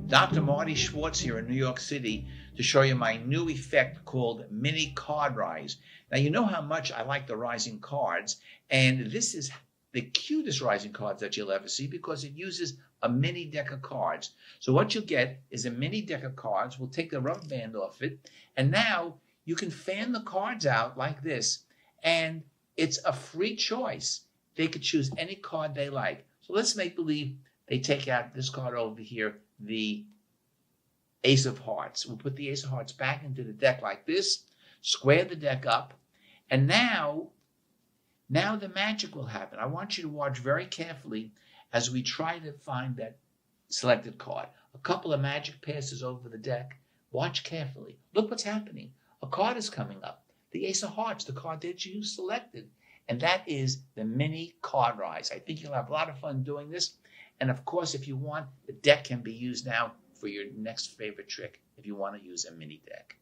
Dr. Marty Schwartz here in New York City to show you my new effect called Mini Card Rise. Now, you know how much I like the rising cards, and this is the cutest rising cards that you'll ever see because it uses a mini deck of cards. So what you'll get is a mini deck of cards. We'll take the rubber band off it, and now you can fan the cards out like this, and it's a free choice. They could choose any card they like. So let's make believe they take out this card over here, the Ace of Hearts. We'll put the Ace of Hearts back into the deck like this, square the deck up, and now the magic will happen. I want you to watch very carefully as we try to find that selected card. A couple of magic passes over the deck. Watch carefully. Look what's happening. A card is coming up. The Ace of Hearts, the card that you selected. And that is the mini card rise. I think you'll have a lot of fun doing this. And of course, if you want, the deck can be used now for your next favorite trick if you want to use a mini deck.